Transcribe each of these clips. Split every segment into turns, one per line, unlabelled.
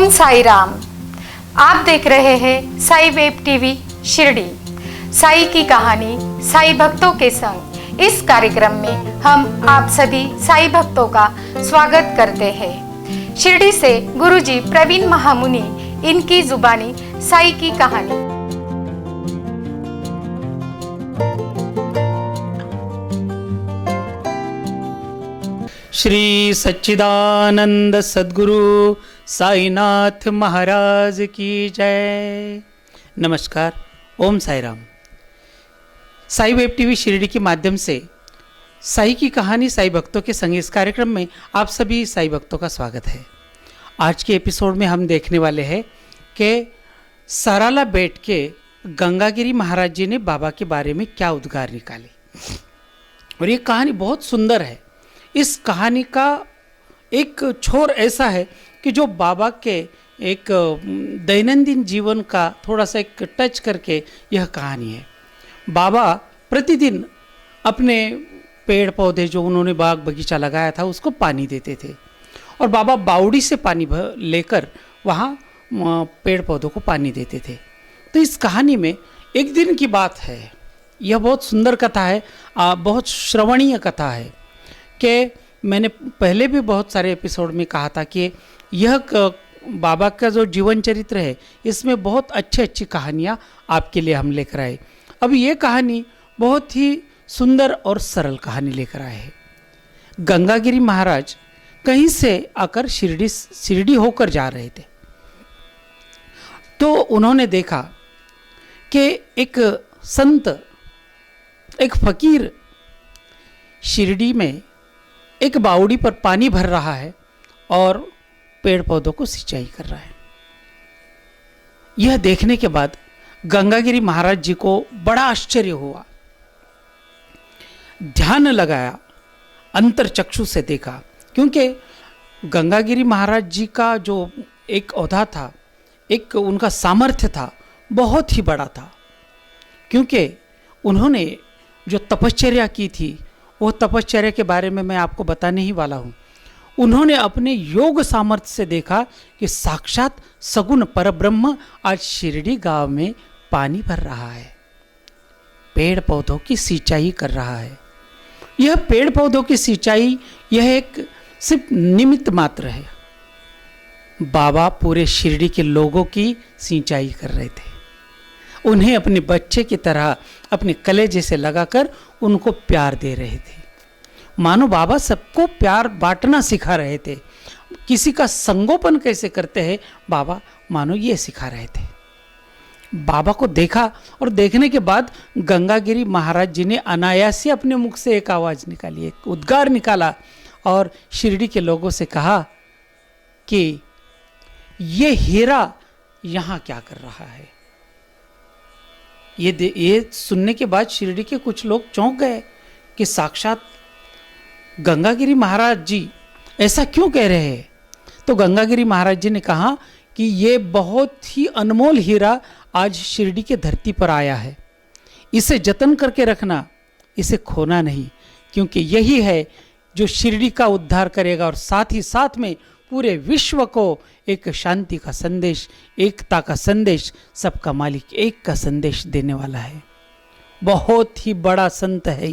ओम साई राम। आप देख रहे हैं साई वेब टीवी शिरडी। साई की कहानी साई भक्तों के संग इस कार्यक्रम में हम आप सभी साई भक्तों का स्वागत करते हैं। शिरडी से गुरुजी प्रवीण महामुनि इनकी जुबानी साई की कहानी।
श्री सच्चिदानंद सद्गुरु साईनाथ महाराज की जय। नमस्कार, ओम साई राम। साई वेब टीवी शिरडी के माध्यम से साई की कहानी साई भक्तों के संग इस कार्यक्रम में आप सभी साई भक्तों का स्वागत है। आज के एपिसोड में हम देखने वाले हैं कि सराला बैठ के गंगागिरी महाराज जी ने बाबा के बारे में क्या उद्गार निकाले। और ये कहानी बहुत सुंदर है। इस कहानी का एक छोर ऐसा है कि जो बाबा के एक दैनंदिन जीवन का थोड़ा सा एक टच करके यह कहानी है। बाबा प्रतिदिन अपने पेड़ पौधे जो उन्होंने बाग बगीचा लगाया था उसको पानी देते थे और बाबा बावड़ी से पानी लेकर वहाँ पेड़ पौधों को पानी देते थे। तो इस कहानी में एक दिन की बात है। यह बहुत सुंदर कथा है, बहुत श्रवणीय कथा है कि मैंने पहले भी बहुत सारे एपिसोड में कहा था कि यह बाबा का जो जीवन चरित्र है इसमें बहुत अच्छी कहानियाँ आपके लिए हम लेकर आए। अब ये कहानी बहुत ही सुंदर और सरल कहानी लेकर आए हैं। गंगागिरी महाराज कहीं से आकर शिरडी होकर जा रहे थे, तो उन्होंने देखा कि एक संत, एक फकीर शिरडी में एक बावड़ी पर पानी भर रहा है और पेड़ पौधों को सिंचाई कर रहा है। यह देखने के बाद गंगागिरी महाराज जी को बड़ा आश्चर्य हुआ। ध्यान लगाया, अंतर चक्षु से देखा, क्योंकि गंगागिरी महाराज जी का जो एक ओहदा था, एक उनका सामर्थ्य था, बहुत ही बड़ा था। क्योंकि उन्होंने जो तपश्चर्या की थी वो तपश्चर्या के बारे में मैं आपको बताने ही वाला हूँ। उन्होंने अपने योग सामर्थ्य से देखा कि साक्षात सगुण परब्रह्म आज शिरडी गांव में पानी भर रहा है, पेड़ पौधों की सिंचाई कर रहा है। यह पेड़ पौधों की सिंचाई यह एक सिर्फ निमित्त मात्र है। बाबा पूरे शिरडी के लोगों की सिंचाई कर रहे थे। उन्हें अपने बच्चे की तरह अपने कलेजे से लगाकर उनको प्यार दे रहे थे। मानो बाबा सबको प्यार बांटना सिखा रहे थे। किसी का संगोपन कैसे करते हैं बाबा, मानो ये सिखा रहे थे। बाबा को देखा और देखने के बाद गंगागिरी महाराज जी ने अनायास ही अपने मुख से एक आवाज निकाली, एक उद्गार निकाला और शिरडी के लोगों से कहा कि ये हीरा यहाँ क्या कर रहा है। ये सुनने के बाद शिरडी के कुछ लोग चौंक गए कि साक्षात गंगागिरी महाराज जी ऐसा क्यों कह रहे हैं। तो गंगागिरी महाराज जी ने कहा कि ये बहुत ही अनमोल हीरा आज शिरडी के धरती पर आया है। इसे जतन करके रखना, इसे खोना नहीं, क्योंकि यही है जो शिरडी का उद्धार करेगा और साथ ही साथ में पूरे विश्व को एक शांति का संदेश, एकता का संदेश, सबका मालिक एक का संदेश देने वाला है। बहुत ही बड़ा संत है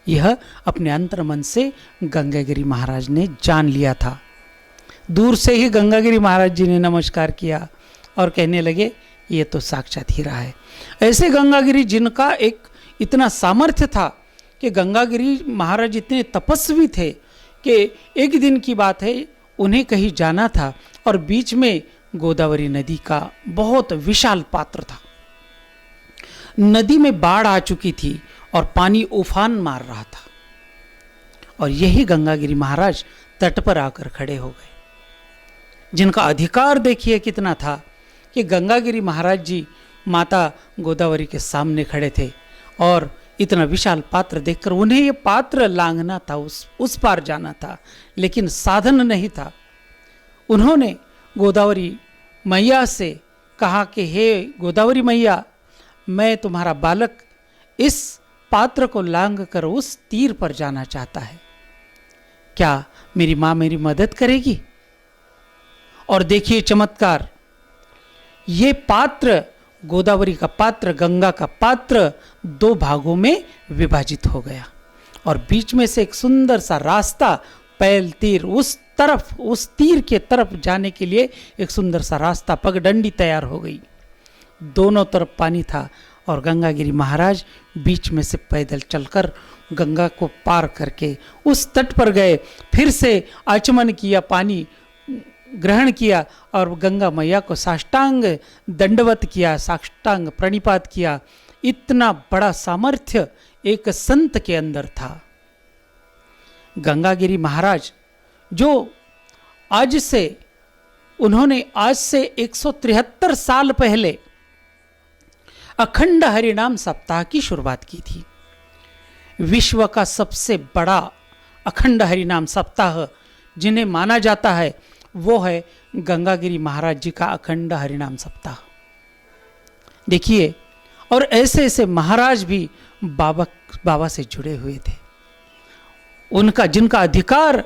यह अपने अंतर मन से गंगागिरी महाराज ने जान लिया था। दूर से ही गंगागिरी महाराज जी ने नमस्कार किया और कहने लगे ये तो साक्षात हीरा है। ऐसे गंगागिरी जिनका एक इतना सामर्थ्य था कि गंगागिरी महाराज इतने तपस्वी थे कि एक दिन की बात है, उन्हें कहीं जाना था और बीच में गोदावरी नदी का बहुत विशाल पात्र था। नदी में बाढ़ आ चुकी थी और पानी उफान मार रहा था और यही गंगागिरी महाराज तट पर आकर खड़े हो गए। जिनका अधिकार देखिए कितना था कि गंगागिरी महाराज जी माता गोदावरी के सामने खड़े थे और इतना विशाल पात्र देखकर उन्हें ये पात्र लांघना था, उस पार जाना था, लेकिन साधन नहीं था। उन्होंने गोदावरी मैया से कहा कि हे गोदावरी मैया, मैं तुम्हारा बालक इस पात्र को लांघ कर उस तीर पर जाना चाहता है, क्या मेरी माँ मेरी मदद करेगी। और देखिए चमत्कार, ये पात्र, गोदावरी का पात्र, गंगा का पात्र 2 भागों में विभाजित हो गया और बीच में से एक सुंदर सा रास्ता, पैल तीर, उस तरफ, उस तीर के तरफ जाने के लिए एक सुंदर सा रास्ता, पगडंडी तैयार हो गई। दोनों तरफ पानी था और गंगागिरी महाराज बीच में से पैदल चलकर गंगा को पार करके उस तट पर गए। फिर से आचमन किया, पानी ग्रहण किया और गंगा मैया को साष्टांग दंडवत किया, साष्टांग प्रणिपात किया। इतना बड़ा सामर्थ्य एक संत के अंदर था। गंगागिरी महाराज जो आज से 173 साल पहले अखंड हरिनाम सप्ताह की शुरुआत की थी। विश्व का सबसे बड़ा अखंड हरिनाम सप्ताह जिन्हें माना जाता है वो है गंगागिरी महाराज जी का अखंड हरिनाम सप्ताह। देखिए, और ऐसे ऐसे महाराज भी बाबा से जुड़े हुए थे। उनका, जिनका अधिकार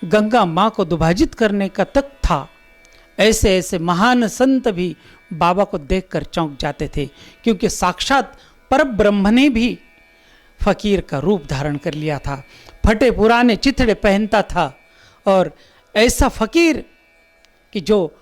गंगा माँ को दुभाजित करने का तक था, ऐसे ऐसे महान संत भी बाबा को देखकर चौंक जाते थे, क्योंकि साक्षात परब्रह्म ने भी फकीर का रूप धारण कर लिया था। फटे पुराने चिथड़े पहनता था और ऐसा फकीर कि जो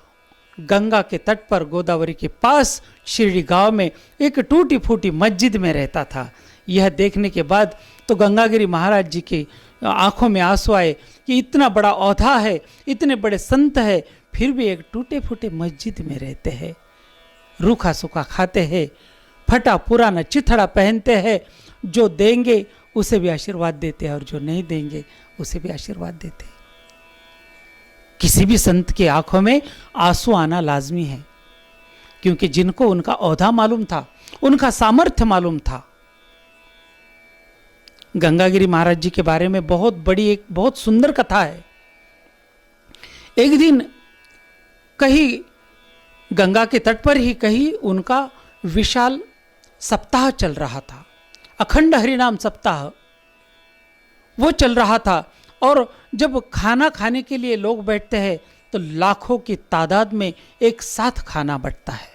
गंगा के तट पर, गोदावरी के पास शिरडी गांव में एक टूटी फूटी मस्जिद में रहता था। यह देखने के बाद तो गंगागिरी महाराज जी की आंखों में आंसू आए कि इतना बड़ा औधा है, इतने बड़े संत है, फिर भी एक टूटे फूटे मस्जिद में रहते हैं, रूखा सूखा खाते हैं, फटा पुराना चिथड़ा पहनते हैं। जो देंगे उसे भी आशीर्वाद देते हैं और जो नहीं देंगे उसे भी आशीर्वाद देते हैं। किसी भी संत के आंखों में आंसू आना लाजमी है, क्योंकि जिनको उनका औधा मालूम था, उनका सामर्थ्य मालूम था। गंगागिरी महाराज जी के बारे में बहुत बड़ी, एक बहुत सुंदर कथा है। एक दिन कहीं गंगा के तट पर ही कहीं उनका विशाल सप्ताह चल रहा था, अखंड हरिनाम सप्ताह वो चल रहा था। और जब खाना खाने के लिए लोग बैठते हैं तो लाखों की तादाद में एक साथ खाना बंटता है।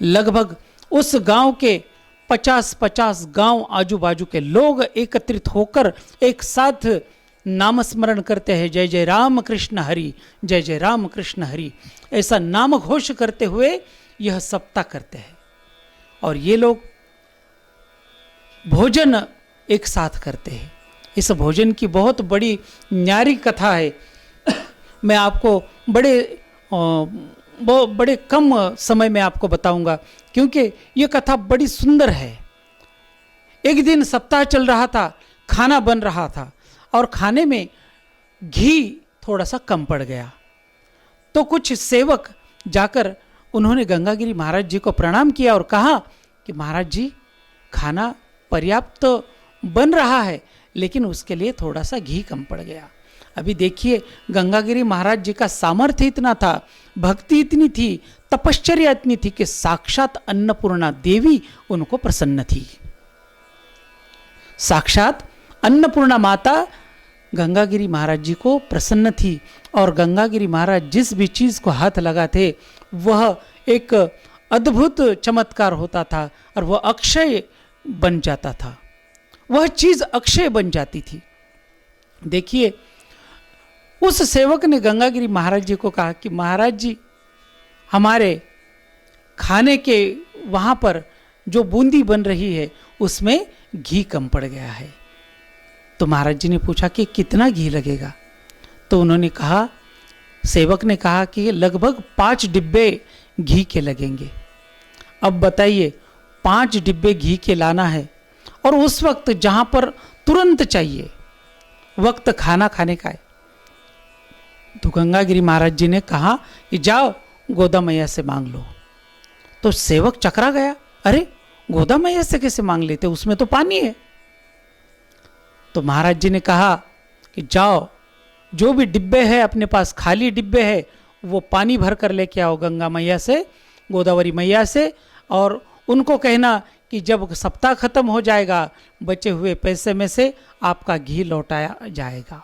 लगभग उस गांव के 50-50 गांव आजू बाजू के लोग एकत्रित होकर एक साथ नामस्मरण करते हैं, जय जय राम कृष्ण हरि, जय जय राम कृष्ण हरि, ऐसा नाम घोष करते हुए यह सप्ताह करते हैं। और ये लोग भोजन एक साथ करते हैं। इस भोजन की बहुत बड़ी न्यारी कथा है। मैं आपको बड़े कम समय में आपको बताऊंगा, क्योंकि ये कथा बड़ी सुंदर है। एक दिन सप्ताह चल रहा था, खाना बन रहा था और खाने में घी थोड़ा सा कम पड़ गया। तो कुछ सेवक जाकर उन्होंने गंगागिरी महाराज जी को प्रणाम किया और कहा कि महाराज जी, खाना पर्याप्त तो बन रहा है, लेकिन उसके लिए थोड़ा सा घी कम पड़ गया। अभी देखिए, गंगागिरी महाराज जी का सामर्थ्य इतना था, भक्ति इतनी थी, तपश्चर्या इतनी थी कि साक्षात अन्नपूर्णा देवी उनको प्रसन्न थी। साक्षात अन्नपूर्णा माता गंगागिरी महाराज जी को प्रसन्न थी और गंगागिरी महाराज जिस भी चीज को हाथ लगाते वह एक अद्भुत चमत्कार होता था और वह अक्षय बन जाता था, वह चीज अक्षय बन जाती थी। देखिए, उस सेवक ने गंगागिरी महाराज जी को कहा कि महाराज जी, हमारे खाने के वहां पर जो बूंदी बन रही है उसमें घी कम पड़ गया है। तो महाराज जी ने पूछा कि कितना घी लगेगा? तो उन्होंने कहा, सेवक ने कहा कि लगभग 5 डिब्बे घी के लगेंगे। अब बताइए, 5 डिब्बे घी के लाना है और उस वक्त जहां पर तुरंत चाहिए, वक्त खाना खाने का है। तो गंगागिरी महाराज जी ने कहा कि जाओ गोदा मैया से मांग लो। तो सेवक चकरा गया, अरे गोदा मैया से कैसे मांग लेते, उसमें तो पानी है। तो महाराज जी ने कहा कि जाओ, जो भी डिब्बे है अपने पास, खाली डिब्बे है, वो पानी भर कर लेके आओ गंगा मैया से, गोदावरी मैया से, और उनको कहना कि जब सप्ताह खत्म हो जाएगा, बचे हुए पैसे में से आपका घी लौटाया जाएगा।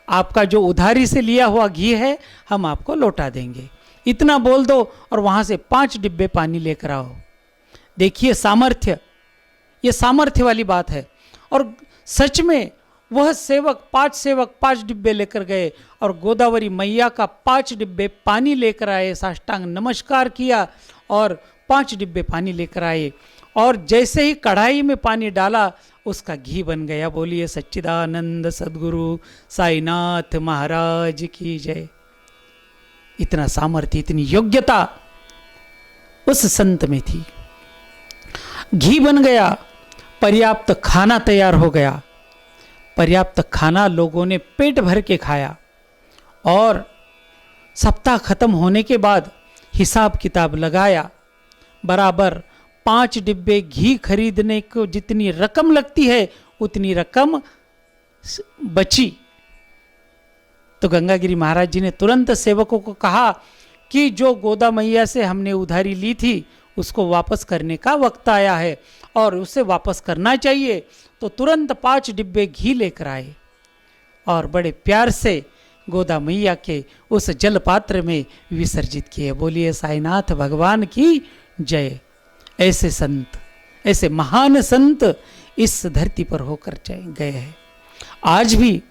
आपका जो उधारी से लिया हुआ घी है हम आपको लौटा देंगे। इतना बोल दो और वहाँ से 5 डिब्बे पानी लेकर आओ। देखिए सामर्थ्य, ये सामर्थ्य वाली बात है। और सच में वह सेवक 5 डिब्बे लेकर गए और गोदावरी मैया का 5 डिब्बे पानी लेकर आए, साष्टांग नमस्कार किया और 5 डिब्बे पानी लेकर आए। और जैसे ही कढ़ाई में पानी डाला उसका घी बन गया। बोलिए सच्चिदानंद सद्गुरु साईनाथ महाराज की जय। इतना सामर्थ्य, इतनी योग्यता उस संत में थी। घी बन गया, पर्याप्त खाना तैयार हो गया। पर्याप्त खाना लोगों ने पेट भर के खाया। और सप्ताह खत्म होने के बाद हिसाब किताब लगाया, बराबर 5 डिब्बे घी खरीदने को जितनी रकम लगती है उतनी रकम बची। तो गंगागिरी महाराज जी ने तुरंत सेवकों को कहा कि जो गोदा मैया से हमने उधारी ली थी उसको वापस करने का वक्त आया है और उसे वापस करना चाहिए। तो तुरंत 5 डिब्बे घी लेकर आए और बड़े प्यार से गोदा मैया के उस जल पात्र में विसर्जित किए। बोलिए साईनाथ भगवान की जय। ऐसे संत, ऐसे महान संत इस धरती पर होकर गए हैं। आज भी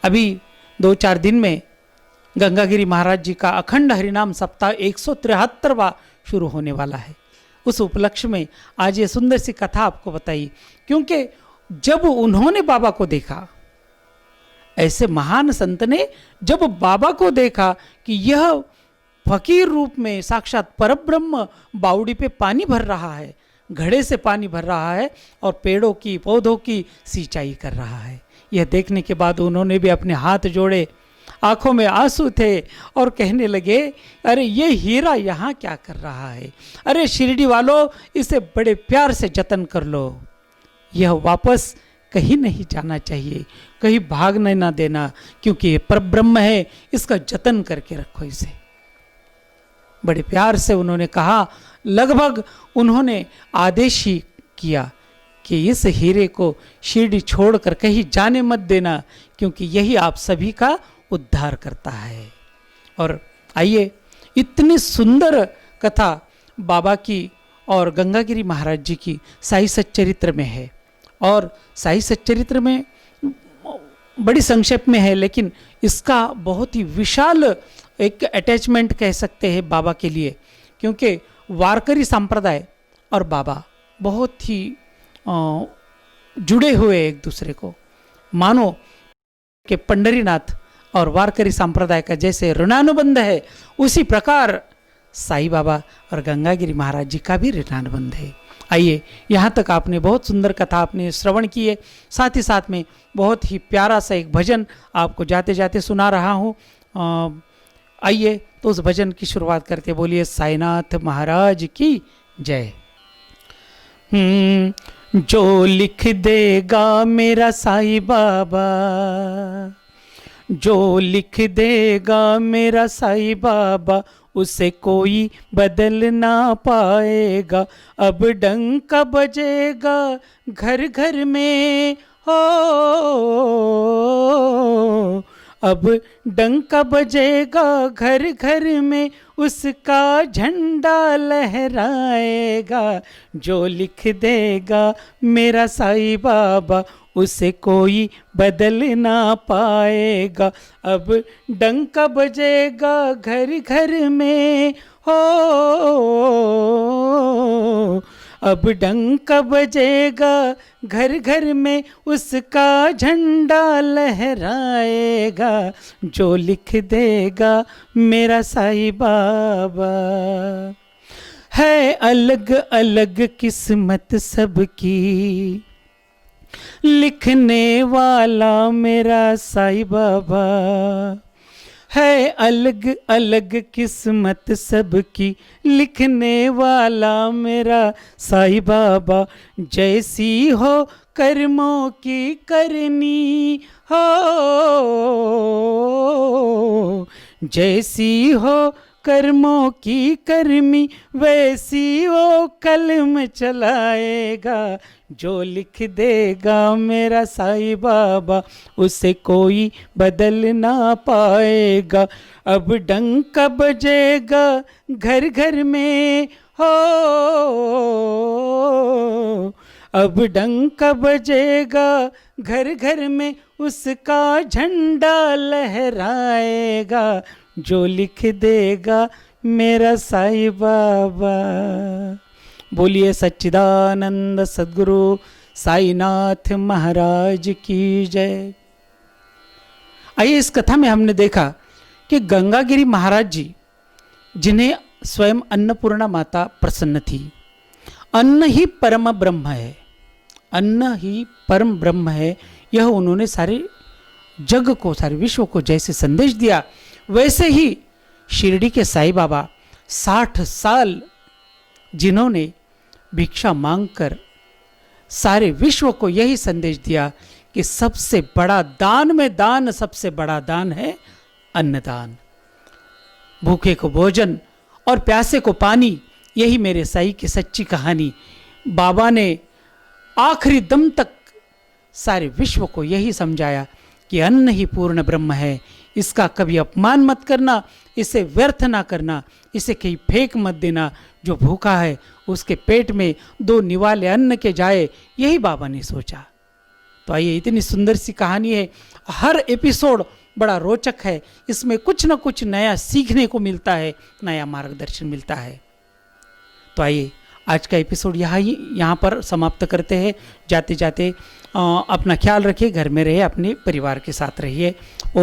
अभी 2-4 दिन में गंगागिरी महाराज जी का अखंड हरिनाम सप्ताह 173वां शुरू होने वाला है। उस उपलक्ष्य में आज ये सुंदर सी कथा आपको बताई, क्योंकि जब उन्होंने बाबा को देखा, ऐसे महान संत ने जब बाबा को देखा कि यह फकीर रूप में साक्षात परब्रह्म बावड़ी पे पानी भर रहा है, घड़े से पानी भर रहा है और पेड़ों की पौधों की सिंचाई कर रहा है, यह देखने के बाद उन्होंने भी अपने हाथ जोड़े, आंखों में आंसू थे और कहने लगे, अरे ये हीरा यहाँ क्या कर रहा है? अरे शिरडी वालों, इसे बड़े प्यार से जतन कर लो, यह वापस कहीं नहीं जाना चाहिए, कहीं भागने ना देना, क्योंकि ये परब्रह्म है, इसका जतन करके रखो इसे। बड़े प्यार से उन्होंने कहा, लगभग उन्होंने आदेश ही किया कि इस हीरे को शिरडी छोड़कर कहीं जाने मत देना, क्योंकि यही आप सभी का उद्धार करता है। और आइए, इतनी सुंदर कथा बाबा की और गंगागिरी महाराज जी की साई सच्चरित्र में है। और साई सच्चरित्र में बड़ी संक्षेप में है, लेकिन इसका बहुत ही विशाल एक अटैचमेंट कह सकते हैं बाबा के लिए, क्योंकि वारकरी संप्रदाय और बाबा बहुत ही जुड़े हुए एक दूसरे को। मानो कि पंडरीनाथ और वारकरी संप्रदाय का जैसे ऋणानुबंध है, उसी प्रकार साईं बाबा और गंगागिरी महाराज जी का भी ऋणानुबंध है। आइए, यहाँ तक आपने बहुत सुंदर कथा आपने श्रवण की है, साथ ही साथ में बहुत ही प्यारा सा एक भजन आपको जाते जाते सुना रहा हूँ। आइए तो उस भजन की शुरुआत करते, बोलिए साईनाथ महाराज की जय। जो लिख देगा मेरा साईं बाबा, जो लिख देगा मेरा साईं बाबा, उसे कोई बदल ना पाएगा। अब डंका बजेगा घर घर में हो, अब डंका बजेगा घर घर में, उसका झंडा लहराएगा। जो लिख देगा मेरा साईं बाबा, उसे कोई बदल ना पाएगा। अब डंका बजेगा घर घर में हो, अब डंका बजेगा घर घर में, उसका झंडा लहराएगा। जो लिख देगा मेरा साईं बाबा। है अलग अलग किस्मत सबकी, लिखने वाला मेरा साईं बाबा। है अलग अलग किस्मत सबकी, लिखने वाला मेरा साईं बाबा। जैसी हो कर्मों की करनी हो, जैसी हो कर्मों की कर्मी वैसी वो कलम चलाएगा, जो लिख देगा मेरा साईं बाबा उसे कोई बदल ना पाएगा। अब डंक बजेगा घर घर में हो, अब डंक बजेगा घर घर में उसका झंडा लहराएगा, जो लिख देगा मेरा साईं बाबा। बोलिए सच्चिदानंद सद्गुरु साईनाथ महाराज की जय। आइए, इस कथा में हमने देखा कि गंगागिरी महाराज जी, जिन्हें स्वयं अन्नपूर्णा माता प्रसन्न थी, अन्न ही परम ब्रह्म है, अन्न ही परम ब्रह्म है, यह उन्होंने सारे जग को, सारे विश्व को जैसे संदेश दिया, वैसे ही शिरडी के साईं बाबा 60 साल जिन्होंने भिक्षा मांगकर सारे विश्व को यही संदेश दिया कि सबसे बड़ा दान में दान, सबसे बड़ा दान है अन्नदान। भूखे को भोजन और प्यासे को पानी, यही मेरे साईं की सच्ची कहानी। बाबा ने आखिरी दम तक सारे विश्व को यही समझाया कि अन्न ही पूर्ण ब्रह्म है, इसका कभी अपमान मत करना, इसे व्यर्थ ना करना, इसे कहीं फेंक मत देना। जो भूखा है उसके पेट में 2 निवाले अन्न के जाए, यही बाबा ने सोचा। तो आइए, इतनी सुंदर सी कहानी है, हर एपिसोड बड़ा रोचक है, इसमें कुछ ना कुछ नया सीखने को मिलता है, नया मार्गदर्शन मिलता है। तो आइए, आज का एपिसोड यहाँ पर समाप्त करते हैं। जाते जाते अपना ख्याल रखिए, घर में रहिए, अपने परिवार के साथ रहिए।